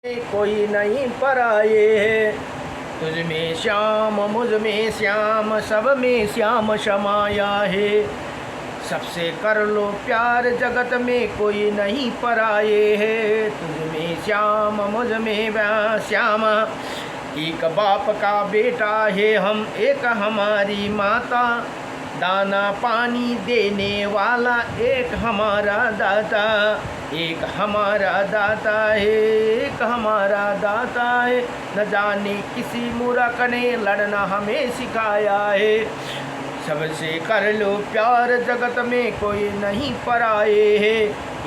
कोई नहीं पराये है। तुझ में श्याम मुझ में श्याम सब में श्याम समाया है। सबसे कर लो प्यार जगत में कोई नहीं पराये है। तुझ में श्याम मुझ में श्याम, एक बाप का बेटा है हम, एक हमारी माता, दाना पानी देने वाला एक हमारा दाता, एक हमारा दाता है, एक हमारा दाता है। न जाने किसी मूर्ख ने लड़ना हमें सिखाया है। सबसे कर लो प्यार जगत में कोई नहीं पराये है।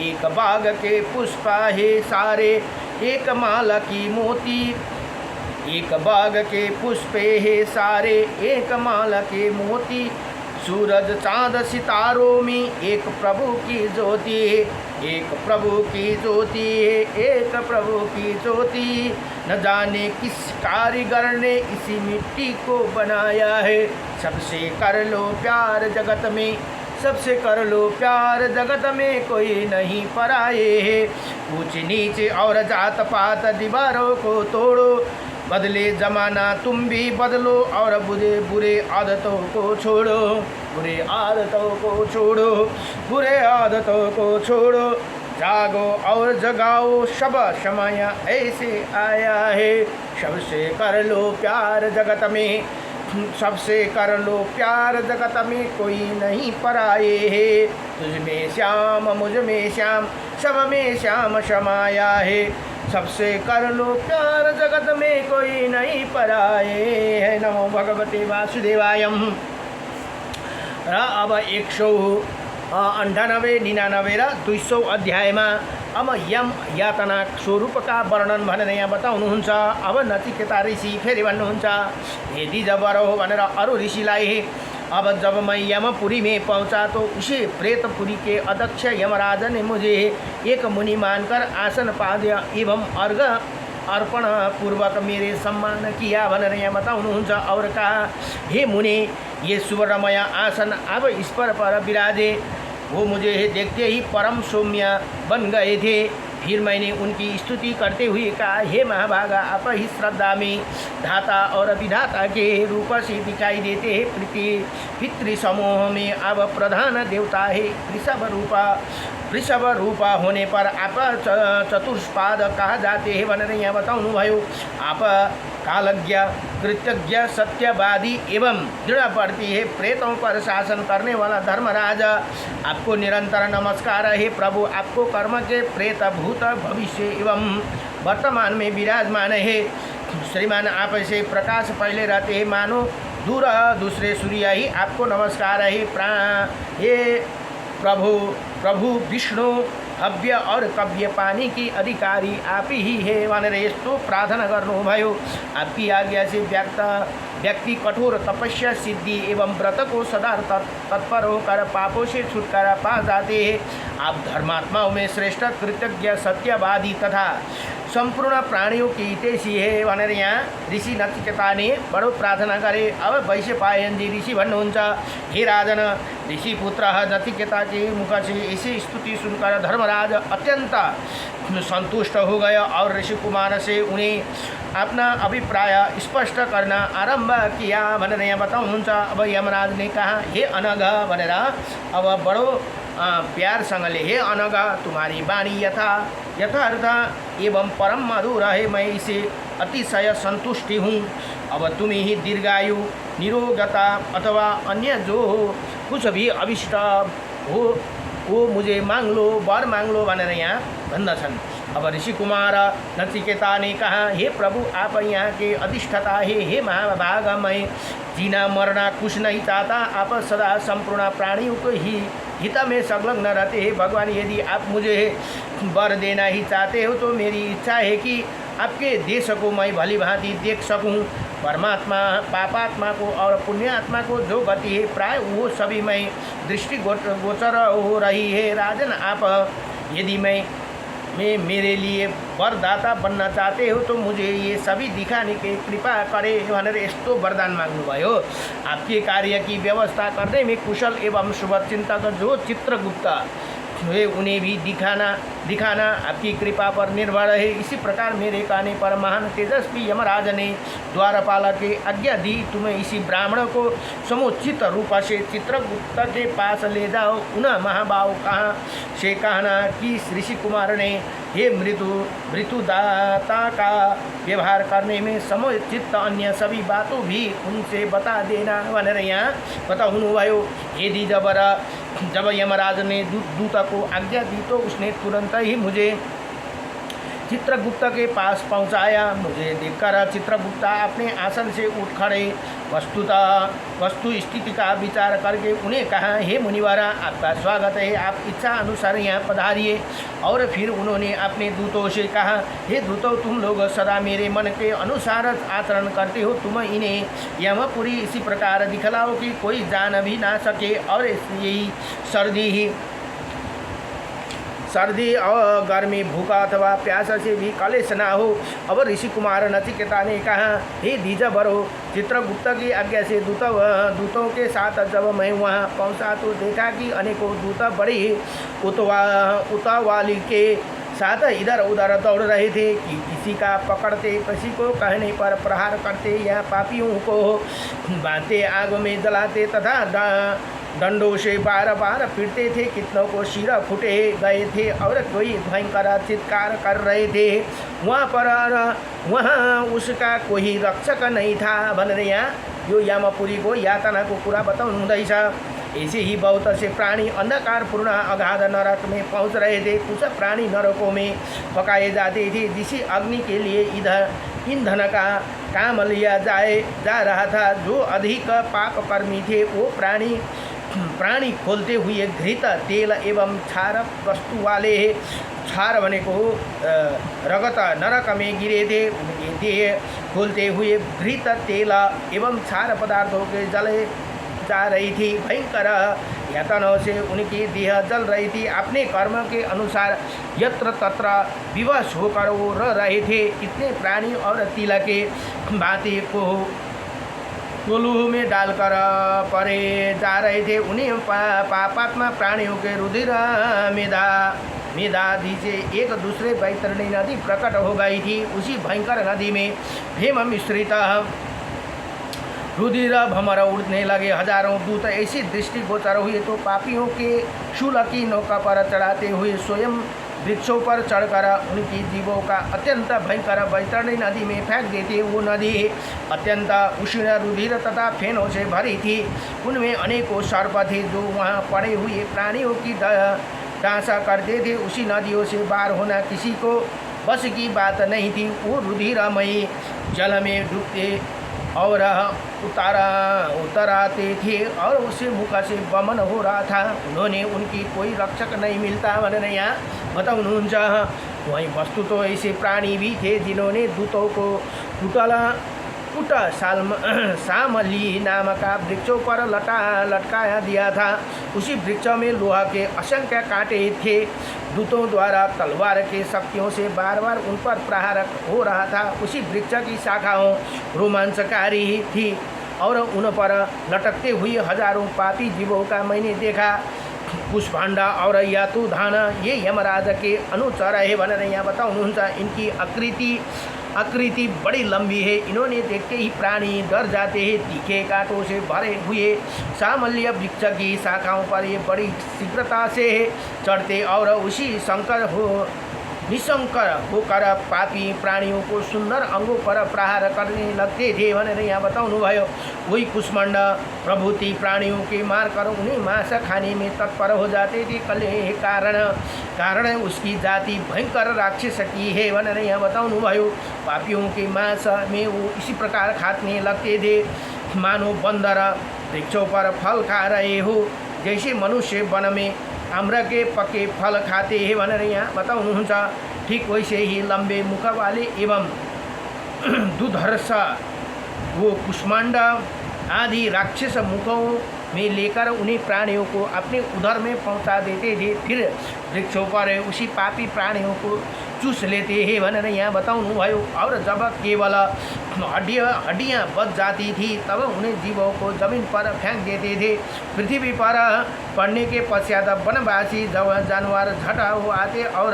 एक बाग के पुष्प है सारे, एक माला की मोती, एक बाग के पुष्प है सारे, एक माला के मोती। सूरज चाँद सितारों में एक प्रभु की ज्योति है, एक प्रभु की ज्योति है, एक प्रभु की ज्योति। न जाने किस कारीगर ने इसी मिट्टी को बनाया है। सबसे कर लो प्यार जगत में, सबसे कर लो प्यार जगत में कोई नहीं पराये है। ऊंच नीचे और जात पात दीवारों को तोड़ो, बदले जमाना तुम भी बदलो और बुरे बुरे आदतों को छोड़ो, बुरे आदतों को छोड़ो, बुरे आदतों को छोड़ो। जागो और जगाओ सब समय ऐसे आया है। सबसे कर लो प्यार जगत में, सबसे कर लो प्यार जगत में कोई नहीं पराये है। तुझ में श्याम मुझ में श्याम सब में श्याम समाया है। सबसे कर लो प्यार जगत में कोई नहीं पराये है। नमो भगवते वासुदेवायम। र अब 198, 99 र 200 अध्यायमा अब यम यातना स्वरूपका वर्णन भनेर यहाँ बताउनुहुन्छ। अब नचिकेता ऋषि फेरि भन्नुहुन्छ, यदि जब हो भनेर अरू ऋषिलाई, अब जब मैं यमपुरी में पहुंचा तो उसी प्रेतपुरी के अध्यक्ष यमराज ने मुझे एक मुनि मानकर आसन पा दिया एवं अर्घ अर्पण पूर्वक मेरे सम्मान किया भनेर यहाँ बताउनुहुन्छ। और कहा, हे मुनि, ये सुवर्णमय आसन अब इस पर विराजे। वो मुझे देखते ही परम सौम्य बन गए थे। फिर मैंने उनकी स्तुति करते हुए कहा, हे महाभागा, आप ही श्रद्धा में धाता और विधाता के रूप से दिखाई देते हैं। पितृ समूह में अब प्रधान देवता है। वृषभ रूपा होने पर आप चतुष्पाद कहा जाते हैं भनेर यहाँ बताउनु भयो। आप कालज्ञ, कृतज्ञ, सत्यवादी एवं दृढ़वर्ती है। प्रेतों पर शासन करने वाला धर्मराज, आपको निरंतर नमस्कार है। प्रभु, आपको कर्म के प्रेत भूत भविष्य एवं वर्तमान में विराजमान है। श्रीमान, आप से प्रकाश पहले रहते हैं, मानो दूर दूसरे सूर्य ही आपको नमस्कार है। हे प्रभु विष्णु, हव्य और कव्य पानी की अधिकारी आप ही है भनेर यस्तो प्रार्थना गर्नुभयो। आपकी आज्ञा से व्यक्ति कठोर तपस्या, सिद्धि एवं व्रत को सदा तत्पर होकर पापों से छुटकारा पा जाते हैं। आप धर्मात्माओं में श्रेष्ठ, कृतज्ञ, सत्यवादी तथा संपूर्ण प्राणियों की हितैषी है भनेर यहाँ ऋषि नचिकेता ने बडो प्रार्थना गरे। अब वैशंपायन जी ऋषि भन्नुहुन्छ, हे राजन, ऋषि पुत्र नचिकेता के मुख से ऐसी स्तुति सुनकर धर्मराज अत्यंत संतुष्ट हो गया और ऋषि कुमार से उन्हें अपना अभिप्राय स्पष्ट करना आरंभ किया भनेर यहाँ बताउनुहुन्छ। अब यमराज ने कहा, हे अनघ भनेर अब बडो प्यारसँगले, हे अनघ, तुम्हारी वाणी यथार्थ एवं परम मधुर है। मैं इसे अतिशय संतुष्टि हूँ। अब तुम ही दीर्घायु, निरोगता अथवा अन्य जो हो, कुछ भी अभिष्ट हो वो मुझे मांग लो, वर मांग लो भनेर यहाँ भन्दछन्। अब ऋषि कुमार नचिकेता ने कहा, हे प्रभु, आप यहाँ के अधिष्ठता है। हे महाभाग, मैं जीना मरना कुछ नहीं चाहता। आप सदा संपूर्ण प्राणियों को ही हित में संलग्न रहते हैं। भगवान, यदि आप मुझे वर देना ही चाहते हो तो मेरी इच्छा है कि आपके देश को मैं भली भांति देख सकूं। परमात्मा, पापात्मा को और पुण्यात्मा को जो गति है प्राय वो सभी मैं दृष्टि गोचर हो रही है। राजन, आप यदि मैं मेरे लिए वरदाता बनना चाहते हो तो मुझे ये सभी दिखाने की कृपा करे भनेर यस्तो वरदान माग्नुभयो। आपके कार्य की व्यवस्था करने में कुशल एवं शुभचिंतक जो चित्रगुप्त वे उन्हें भी दिखाना दिखाना आपकी कृपा पर निर्भर है। इसी प्रकार मेरे कहने पर महान तेजस्वी यमराज ने द्वारपाल के आज्ञा दी, तुम्हें इसी ब्राह्मण को समुचित रूप से चित्रगुप्त के पास ले जाओ। उन्हें महाभाव कहाँ से कहना कि ऋषि कुमार ने हे मृत्युदाता का व्यवहार करने में समुचित अन्य सभी बातों भी उनसे बता देना भनेर यहाँ बताउनुभयो। यदि जब यमराज ने दूत को आज्ञा दी तो उसने तुरंत ही मुझे चित्रगुप्त के पास पहुंचाया। मुझे देखकर चित्रगुप्त अपने आसन से उठ खड़े वस्तु स्थिति का विचार करके उन्हें कहा, हे मुनिवरा, आपका स्वागत है, आप इच्छा अनुसार यहाँ पधारिए। और फिर उन्होंने अपने दूतों से कहा, हे दूतों, तुम लोग सदा मेरे मन के अनुसार आचरण करते हो। तुम इन्हें यमपुरी इसी प्रकार दिखलाओ कि कोई जान भी ना सके और यही सर्दी और गर्मी, भूखा अथवा प्यास से भी कलेश ना हो। अब ऋषि कुमार नचिकेता ने कहा, हे द्विजवरो, चित्रगुप्त की आज्ञा से दूतों के साथ जब मैं वहाँ पहुँचा तो देखा कि अनेकों दूत बड़ी उतावली के साथ इधर उधर दौड़ रहे थे कि किसी का पकड़ते, किसी को कहने पर प्रहार करते या पापियों को बांधते आग में जलाते तथा डंडों से बार बार पीटते थे। कितनों को सिर फूटे गए थे और कोई भयंकर चित्कार कर रहे थे। वहाँ उसका कोई रक्षक नहीं था भनेर यहाँ यो यमपुरी को यातना को कुरा बताउनुहुँदैछ। ऐसे ही बहुत से प्राणी अंधकारपूर्ण अगाध नरक में पहुँच रहे थे। कुछ प्राणी नरकों में पकाए जाते थे, जिसे अग्नि के लिए ईंधन का काम लिया जा रहा था। जो अधिक पापकर्मी थे वो प्राणी खोलते हुए घृत, तेल एवं क्षार वस्तु वाले क्षार भनेको रगत नरक में गिरे थे। उनके देह खोलते हुए घृत, तेल एवं क्षार पदार्थों के जले जा रही थी। भयंकर यातनाओं से उनकी देह जल रही थी। अपने कर्म के अनुसार यत्र तत्र विवश होकर वो रह रहे थे। इतने प्राणी और तिल के भांति को कोलूह में डालकर परे जा रहे थे। उन्हें पापात्मा प्राणियों के रुधिर मेधादि से एक दूसरे बैतरणी नदी प्रकट हो गई थी। उसी भयंकर नदी में हेम मिश्रित रुधिर भमर उड़ने लगे। हजारों दूत ऐसी दृष्टिगोचर हुए तो पापियों के शूल की नौका पर चढ़ाते हुए स्वयं वृक्षों पर चढ़कर उनकी जीवों का अत्यंत भयंकर बैतरणी नदी में फेंक देते। वो नदी अत्यंत उष्ण रुधिर तथा फेनों से भरी थी। उनमें अनेकों सर्प थे जो वहाँ पड़े हुए प्राणियों की डांसा करते थे। उसी नदियों से पार होना किसी को बस की बात नहीं थी। वो रुधिरमयी जल में डूबते और उतराते थे और उसे मुख से वमन हो रहा था। उन्होंने उनकी कोई रक्षक नहीं मिलता भनेर यहाँ बताउनुहुन्छ। वहीं वस्तु तो ऐसे प्राणी भी थे जिन्होंने दूतों को सामली नाम का वृक्षों पर लटकाया दिया था। उसी वृक्ष में लोहा के असंख्य कांटे थे। दूतों द्वारा तलवार के शक्तियों से बार बार उन पर प्रहार हो रहा था। उसी वृक्ष की शाखाओं रोमांचकारी थी और उन पर लटकते हुए हजारों पापी जीवों का मैंने देखा। कुशभांडा और यातुधान ये यमराज के अनुचर है भनेर यहाँ बताउनुहुन्छ। इनकी आकृति बड़ी लंबी है। इन्होंने देखते ही प्राणी डर जाते हैं। तीखे कांटों से भरे हुए सामल्य वृक्ष की शाखाओं पर ये बड़ी शीघ्रता से चढ़ते और उसी निशंकर होकर पापी प्राणियों को सुंदर अंगों पर प्रहार करने लगते थे भनेर यहाँ बताउनुभयो। वही कुष्मांड प्रभुति प्राणियों के मारकर उन्हें मांस खाने में तत्पर हो जाते थे। कले कारण उसकी जाति भयंकर राक्षस की है भनेर यहाँ बताउनुभयो। पापियों के मांस में वो इसी प्रकार खाने लगते थे मानो बंदर वृक्षों पर फल खा रहे हो। जैसे मनुष्य वन में आम्र के पके फल खाते हैं भनेर यहाँ बताउनुहुन्छ। ठीक वैसे ही लंबे मुख वाले एवं दुधर्ष वो कुष्मांड आदि राक्षस मुखों में लेकर उन्हीं प्राणियों को अपने उदर में पहुंचा देते थे। फिर वृक्षों पर उसी पापी प्राणियों को चूस लेते हैं भनेर यहाँ बताउनुभयो। और जब केवल हड्डियाँ बच जाती थी, तब उन्हें जीवों को जमीन पर फेंक देते थे। पृथ्वी पर पड़ने के पश्चात वनवासी जानवर झटा हो आते और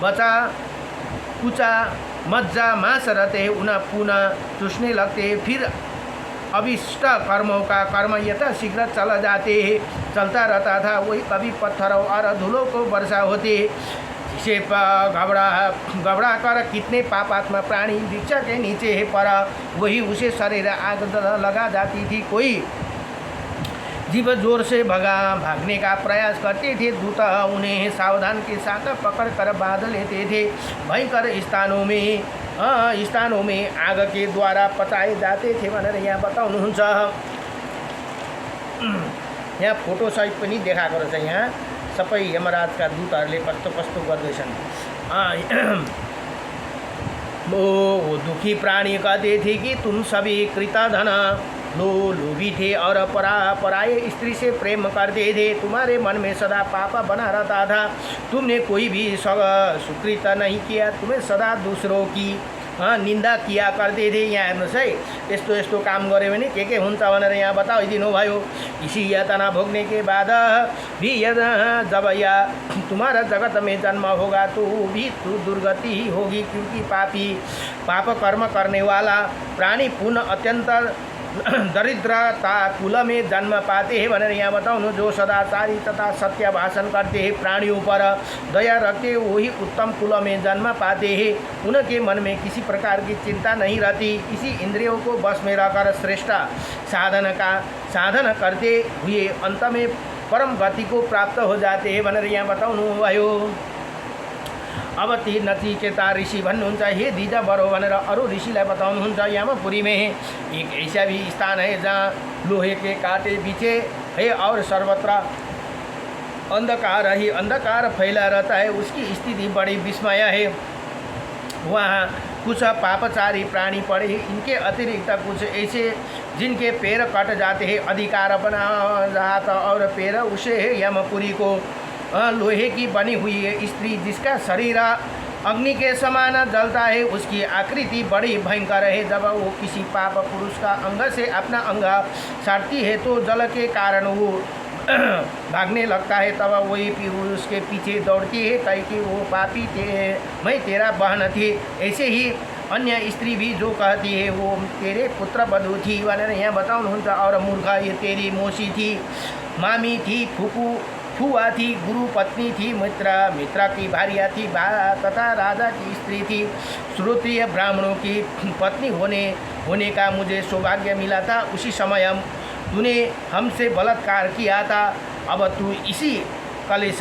बचा कुचा मज्जा मांस रहते उन्हें पुनः चूसने लगते। फिर अभिष्ट कर्मों का कर्म यथा शीघ्र चलता रहता था। वही कभी पत्थरों और धूलों को वर्षा होती, जिसे घबरा कर कितने पापात्मा प्राणी वृक्ष के नीचे पर वही उसे शरीर आग लगा जाती थी। कोई जीव जोर से भागने का प्रयास करते थे, दूत उन्हें सावधान के साथ पकड़ कर बांध लेते थे। भयंकर स्थानों में आग के द्वारा पचाए जाते थे भनेर यहाँ बताउनुहुन्छ। यहाँ फोटो सहित पनि देखाएको रहेछ। यहाँ सबै यमराजका दूतहरूले कस्तो गर्दैछन्। वो दुखी प्राणी कहते थे कि तुम सभी कृतधन लोभी थे और पराये स्त्री से प्रेम करते थे। तुम्हारे मन में सदा पाप बना रहता था। तुमने कोई भी सुकृत नहीं किया, तुम्हें सदा दूसरों की निंदा किया करते थे। यहाँ हेर्नुहोस् है, यस्तो काम गऱ्यो भने के हुन्छ भनेर यहाँ बताइदिनु भयो। इसी यातना भोगने के बाद भी जब यह तुम्हारा जगत में जन्म होगा तो भी तू दुर्गति ही होगी, क्योंकि पाप कर्म करने वाला प्राणी पुनः अत्यंत दरिद्रता कुल में जन्म पाते हैं भनेर यहाँ बताउनु। जो सदाचारी तथा सत्य भाषण करते हैं, प्राणियों पर दया रखते, वही उत्तम कुल में जन्म पाते हैं। उनके मन में किसी प्रकार की चिंता नहीं रहती। इसी इंद्रियों को बस में रहकर श्रेष्ठ साधन करते हुए अंत में परम गति को प्राप्त हो जाते हैं भनेर यहाँ बताउनु भयो। अब ती नचिकेता ऋषि भन्नुहुन्छ, हे द्विज बरो भनेर अरू ऋषिलाई बताउनुहुन्छ। यमपुरी में एक ऐसा भी स्थान है जहाँ लोहे के कांटे बिछे है और सर्वत्र अंधकार फैला रहता है। उसकी स्थिति बड़ी विस्मय है। वहाँ कुछ पापचारी प्राणी पड़े हैं। इनके अतिरिक्त कुछ ऐसे जिनके पैर कट जाते हैं, अधिकार बना हाथ और पैर उसे है। यमपुरी को लोहे की बनी हुई है स्त्री जिसका शरीर अग्नि के समान जलता है, उसकी आकृति बड़ी भयंकर है। जब वो किसी पाप पुरुष का अंग से अपना अंग साड़ती है तो जल के कारण वो भागने लगता है। तब वही पुरुष के पीछे दौड़ती है, कहीं कि वो पापी थे, मैं तेरा बहन थी। ऐसे ही अन्य स्त्री भी जो कहती है वो तेरे पुत्र बधू थी भनेर यहाँ बताउनुहुन्छ। और मूर्ख, ये तेरी मौसी थी, मामी थी, फुआ थी, गुरु पत्नी थी, मित्र की भार्या थी तथा राजा की स्त्री थी। श्रोत्रिय ब्राह्मणों की पत्नी होने का मुझे सौभाग्य मिला था। उसी समय तूने हमसे बलात्कार किया था। अब तू इसी कलेश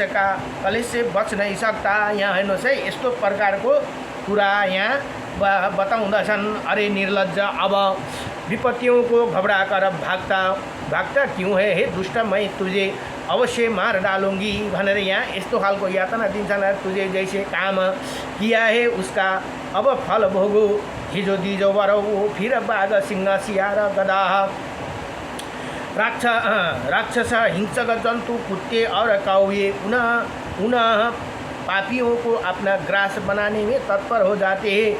से बच नहीं सकता। यहाँ हेर्नुहोस् है, यस्तो प्रकारको कुरा यहाँ बताउँदछन्। अरे निर्लज्ज, अब विपत्तियों को घबरा कर भागता क्यों है? हे दुष्ट, मैं तुझे अवश्य मार डालूंगी भनेर यहाँ यस्तो खालको यातना दिन्छन्। तुझे जैसे काम किया है उसका अब फल भोगो। हिजो दिजो बरो वो फिर बाघ सिंह सियार गधा राक्षस हिंसक जंतु कुत्ते और कौवे उन्हें पापियों को अपना ग्रास बनाने में तत्पर हो जाते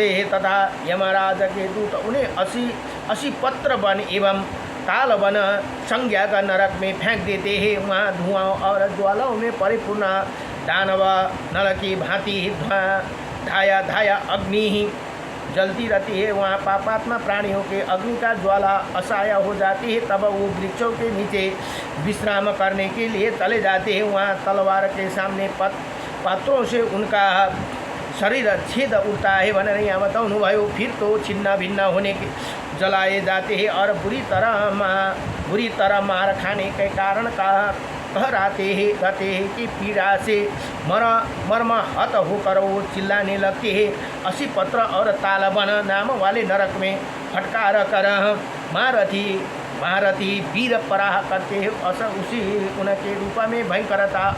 हैं तथा यमराज के दूत उन्हें 80 पत्र वन एवं काल वन संज्ञा का नरक में फेंक देते हैं। वहाँ धुआं और ज्वालाओं में परिपूर्ण दानव नल की भांति धाया अग्नि जलती रहती है। वहाँ पापात्मा प्राणियों के अग्नि का ज्वाला असहाय हो जाती है। तब वो वृक्षों के नीचे विश्राम करने के लिए चले जाते हैं। वहाँ तलवार के सामने पात्रों से उनका शरीर छेद उठता है भनेर यहाँ बताउनु भयो। फिर तो छिन्न भिन्न होने के जलाए जाते हैं और बुरी तरह मार खाने के कारण कहते हैं कि पीड़ा से मर्माहत होकर वो चिल्लाने लगते हैं। 80 पत्र और तालबन नाम वाले नरक में फटकार कर महारथी वीर पराह करते हैं। उसी उनके रूप में भयंकरता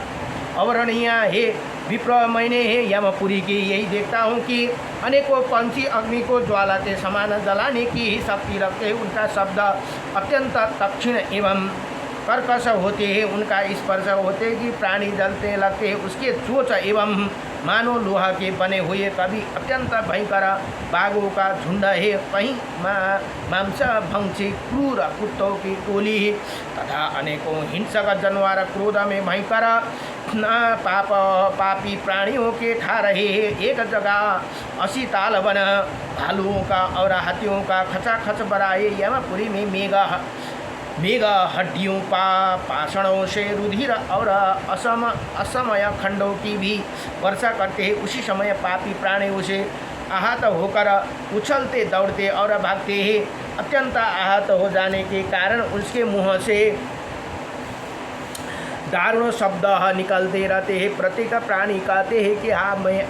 अवर्णनीय है। विप्र, मैंने यमपुरी की यही देखता हूँ कि अनेकों पंछी अग्नि को ज्वाला के समान जलाने की ही शक्ति रखते हैं। उनका शब्द अत्यंत तीक्ष्ण एवं कर्कश होते हैं, उनका स्पर्श होते कि प्राणी जलते लगते हैं। उसके चोंच एवं मानो लोहा के बने हुए कभी अत्यंत भयंकर बाघों का झुंड है, कहीं मांस भंक्षी क्रूर कुत्तों की टोली है तथा अनेकों हिंसक जानवर क्रोध में भयंकर पापी प्राणियों के ठा रहे हैं। एक जगह 80 ताल वन भालुओं का और हाथियों का खचाखच बराए यमपुरी में मेघ हड्डियों पाषणों से रुधिर और असमय खंडों की भी वर्षा करते हैं। उसी समय पापी प्राणी उसे आहत होकर उछलते दौड़ते और भागते हैं। अत्यंत आहत हो जाने के कारण उसके मुंह से दारुण शब्द निकलते रहते हैं। प्रत्येक प्राणी कहते हैं कि हाँ मैं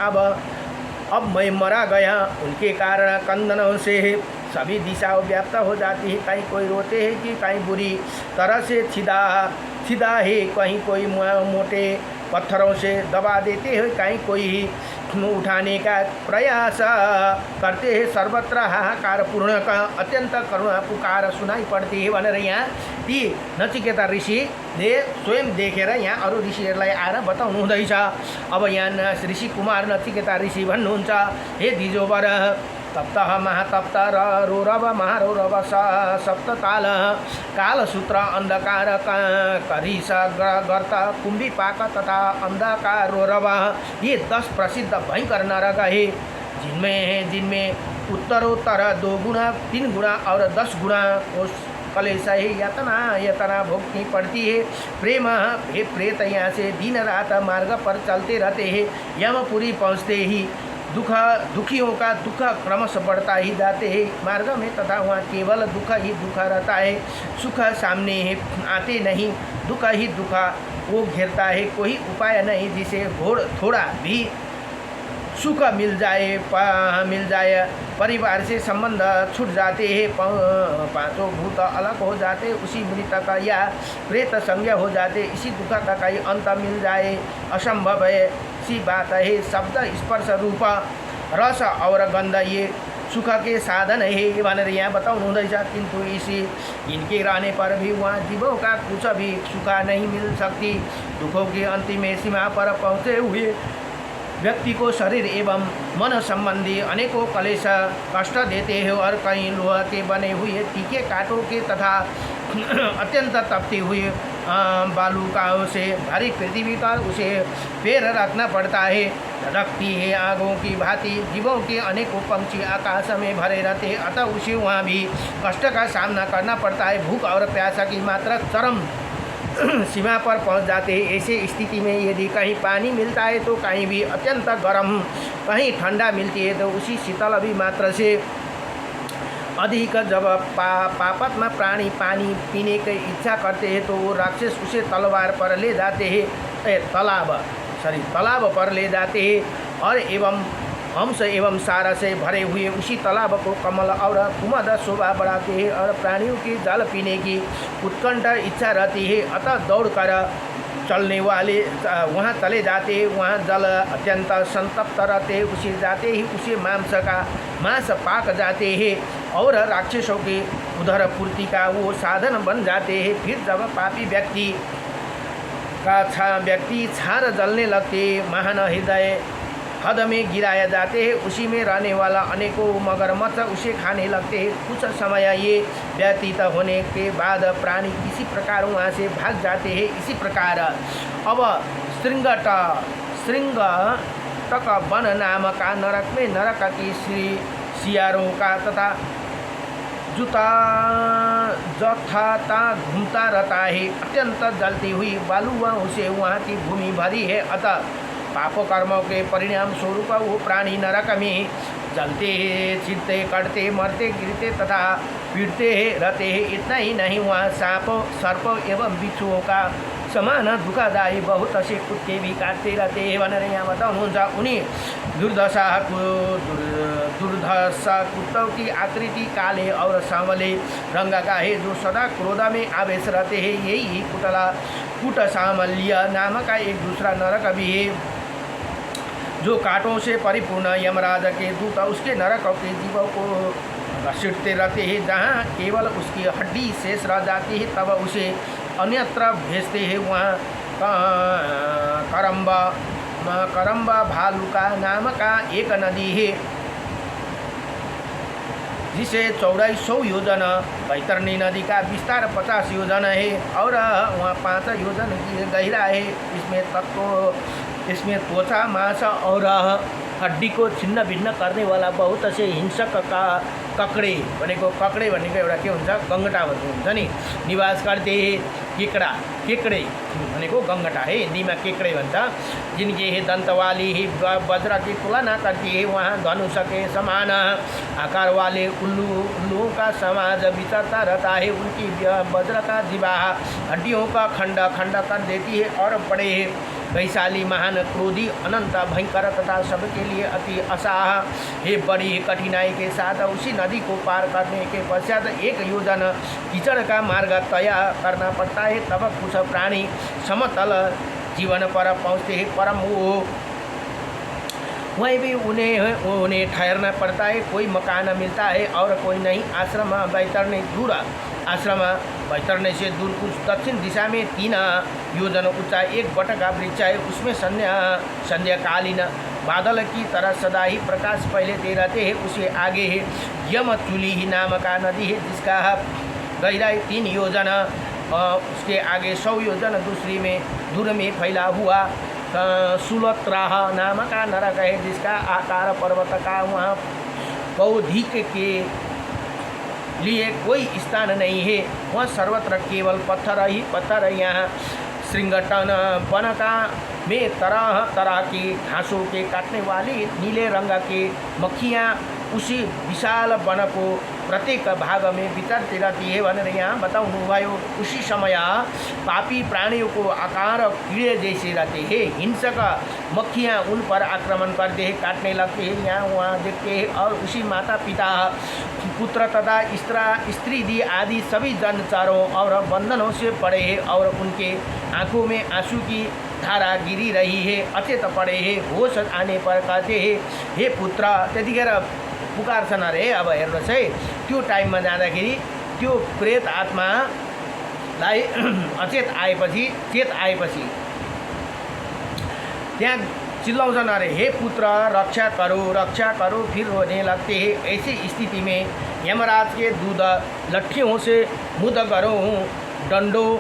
अब मैं मरा गया। उनके कारण कंदनों से सभी दिशाओं व्याप्त हो जाती है। कहीं कोई रोते हैं कि कहीं बुरी तरह से छिदा है, कहीं कोई मोटे पत्थरों से दबा देते हैं, कहीं कोई उठाने का प्रयास करते हैं। सर्वत्र हाहाकार पूर्ण का अत्यंत करुणा पुकार सुनाई पड़ती है भनेर यहाँ ती नचिकेता ऋषिले स्वयं देखेर यहाँ अरू ऋषिहरूलाई आएर बताउनु हुँदैछ। अब यहाँ ऋषि कुमार नचिकेता ऋषि भन्नुहुन्छ, हे द्विजोवर तप्तः महातप्त रोरव महारोरव सप्तताल कालसूत्र अंधकार करीस गर्त कुंभीपाक तथा अंधकार रोरव, ये 10 प्रसिद्ध भयंकर नरक है जिनमें उत्तरोत्तर 2 गुना 3 गुना और 10 गुना उस कलेश है यातना भोगनी पड़ती है। प्रेम हे प्रेत यहाँ से दिन रात मार्ग पर चलते रहते हैं। यमपुरी पहुँचते ही दुखियों का दुख क्रमश बढ़ता ही जाते हैं मार्ग में तथा वहाँ केवल दुख ही दुख रहता है। सुख सामने आते नहीं, दुख ही दुख वो घेरता है। कोई उपाय नहीं जिसे थोड़ा भी सुख मिल जाए। परिवार से संबंध छूट जाते हैं, 5 भूत अलग हो जाते, उसी मृतक या प्रेत संज्ञा हो जाते, इसी दुख का कहीं अंत मिल जाए असंभव है सी बात है। शब्द स्पर्श रूप रस और गंध ये सुख के साधन है भनेर यहाँ बताउनु हुँदैछ। किंतु इनके रहने पर भी वहाँ जीवों का कुछ भी सुख नहीं मिल सकती। दुखों की अंतिम सीमा पर पहुँचे हुए व्यक्ति को शरीर एवं मन संबंधी अनेकों कलेश कष्ट देते हैं और कई लोहा के बने हुए तीखे कांटों के तथा अत्यंत तपती हुई बालुकाओं से भरी पृथ्वी पर उसे पैर रखना पड़ता है। रखती है आगों की भांति जीवों के अनेकों पंछी आकाश में भरे रहते हैं, अतः उसे वहाँ भी कष्ट का सामना करना पड़ता है। भूख और प्यासा की मात्रा चरम सीमा पर पहुंच जाते हैं। ऐसे स्थिति में यदि कहीं पानी मिलता है तो कहीं भी अत्यंत गर्म, कहीं ठंडा मिलती है तो उसी शीतल भी मात्रा से अधिक। जब पापात्मा प्राणी पानी पीने की इच्छा करते हैं तो वो राक्षस उसे तलवार पर ले जाते हैं, तालाब पर ले जाते हैं और हंस एवं सारा से भरे हुए उसी तालाब को कमल और कुमद शोभा बढ़ाते हैं और प्राणियों की जल पीने की उत्कंठ इच्छा रहती है। अतः दौड़कर चलने वाले वहाँ चले जाते हैं। वहाँ जल अत्यंत संतप्त रहते, उसे जाते ही उसे मांस पाक जाते हैं और राक्षसों की उधर पूर्ति का वो साधन बन जाते हैं। फिर जब पापी व्यक्ति छार जलने लगते, महान हृदय हद में गिराया जाते हैं, उसी में रहने वाला अनेकों मगरमच्छ उसे खाने लगते हैं। कुछ समय ये व्यतीत होने के बाद प्राणी किसी प्रकार वहाँ से भाग जाते हैं। इसी प्रकार अब श्रृंगटक वन नाम का नरक में नरक की सियारों का तथा जथाता घूमता रहता है। अत्यंत जलती हुई बालुओं से वहाँ की भूमि भरी है, अतः पाप कर्मों के परिणाम स्वरूप वो प्राणी नरक में जलते हैं, छिदते कटते मरते गिरते तथा पीड़ते रहते हैं। इतना ही नहीं, वहाँ सांप सर्प एवं बिच्छुओं का समान दुखदायी बहुत से कुत्ते भी काटते रहते हैं भनेर यहाँ बताउनुहुन्छ। उन्हीं दुर्धर्षा कुत्तों की आकृति काले और सांवले रंग का है, जो सदा क्रोध में आवेश रहते हैं। यही कुट सामल्य नाम का एक दूसरा नरक भी है, जो कांटों से परिपूर्ण यमराज के दूत उसके नरकों के जीवों को घसीटते रहते हैं। जहाँ केवल उसकी हड्डी शेष रह जाती है, तब उसे अन्यत्र भेजते हैं वहाँ करम्बा भालुका नाम का एक नदी है जिसे चौड़ाई 100 योजन, बैतरणी नदी का विस्तार 50 योजन है और वहाँ 5 योजन की गहरा है। इसमें त्वचा, मांस और हड्डी को छिन्न भिन्न करने वाला बहुत से हिंसक का ककडे भनेको एउटा के हुन्छ गङ्गटा भन्ने हुन्छ नि निवास करते केकडे भनेको गङ्गटा है, हिंदी में केकडे भन्छ। जिनके है दंतवाली ही वज्र की तुलना करती है वहाँ धनुष के समान आकार वाले उल्लुओं का समाज विचरता रहता है। उनकी वज्र का जीवा हड्डियों का खंड कर देती है और बड़े वैशाली, महान, क्रोधी, अनंत, भयंकर तथा सबके लिए अति असाह है। बड़ी कठिनाई के साथ उसी नदी को पार करने के पश्चात 1 योजन कीचड़ का मार्ग तय करना पड़ता है। तब कुछ प्राणी समतल जीवन पर पहुँचते हैं, परम वो वहीं भी उन्हें ठहरना पड़ता है। कोई मकान मिलता है और कोई नहीं। आश्रम बैतरणी से दूर कुछ दक्षिण दिशा में 3 योजन ऊंचा एक बट का वृक्ष है। उसमें संध्याकालीन बादल की तरह सदा ही प्रकाश फैलते रहते हैं। उसके आगे है यमचूली नाम का नदी है जिसका गहराई 3 योजन, उसके आगे 100 योजन दूर में फैला हुआ सुलत्राह नाम का नरक है जिसका आकार पर्वत का। वहाँ बौद्धिक के लिए कोई स्थान नहीं है। वहाँ सर्वत्र केवल पत्थर ही पत्थर है। यहाँ श्रृंगटन वन का में तरह तरह की घासों के काटने वाली नीले रंग के मक्खियाँ उसी विशाल वन को प्रत्येक भाग में विचरती रहती है भनेर यहाँ बताउनु भयो। उसी समय पापी प्राणियों को आकार कीड़े जैसे रहते हैं। हिंसक मक्खियाँ उन पर आक्रमण करते हैं, काटने लगते हैं। यहाँ वहाँ देखते हैं और उसी माता पिता, पुत्र तथा स्त्री दी आदि सभी जन्मचारों और बंधनों से पड़े हैं और उनके आँखों में आंसू की धारा गिरी रही है। अचेत पड़े हैं। होश आने पर कहते हैं हे पुत्र। त्यतिखेर पुकार्छन् अरे। अब हेर्नुहोस् है, त्यो टाइममा जाँदाखेरि त्यो प्रेत आत्मालाई चेत आएपछि त्यहाँ चिल्लाउँछन् अरे हे पुत्र रक्षा करो। फिर रोने लगते हैं। ऐसी स्थिति में यमराज के दूध लट्ठियों से मुद करो, डंडों,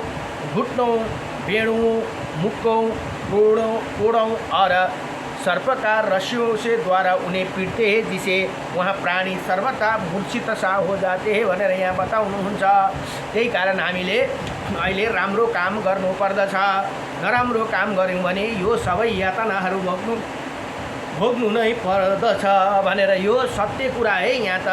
घुटनों, बेड़ों, मुक्कों, कोड़ों और सर्प का रस्सियों से द्वारा उन्हें पीटते हैं जिसे वहाँ प्राणी सर्वथा मूर्छित सा हो जाते हैं भनेर यहाँ बताउनुहुन्छ। त्यही कारण हामीले अहिले राम्रो काम गर्नुपर्दछ। नराम्रो काम गऱ्यौँ भने यो सबै यातनाहरू भोग्नु नै पर्दछ भनेर यो सत्य कुरा है। यहाँ त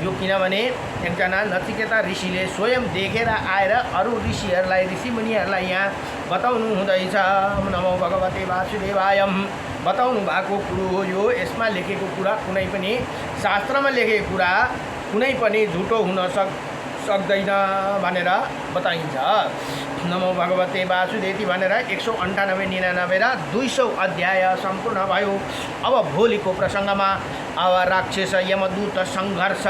यो किनभने एकजना नचिकेता ऋषिले स्वयं देखेर आएर अरू ऋषिमुनिहरूलाई यहाँ बताउनु हुँदैछ। नमो भगवते वासुदेवाय बताउनु भएको कुरो हो यो। यसमा लेखेको कुरा कुनै पनि शास्त्रमा लेखेको कुरा कुनै पनि झुटो हुन सक्दैन भनेर बताइन्छ। नमो भगवते वासुदेव भनेर 198, 99 र 200 अध्याय सम्पूर्ण भयो। अब भोलिको प्रसङ्गमा अब राक्षस यमदूत सङ्घर्ष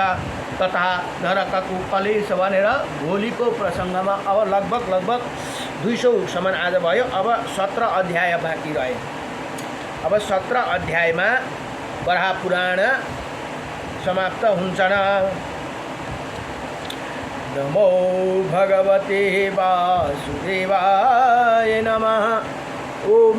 तथा नरकको कलेश भनेर भोलिको प्रसङ्गमा अब लगभग 200 सम्म आज भयो। अब 17 अध्याय बाँकी रहे। अब 17 अध्यायमा वराह पुराण समाप्त हुन्छन्। नमो भगवते वासुदेवाय नमः। ओम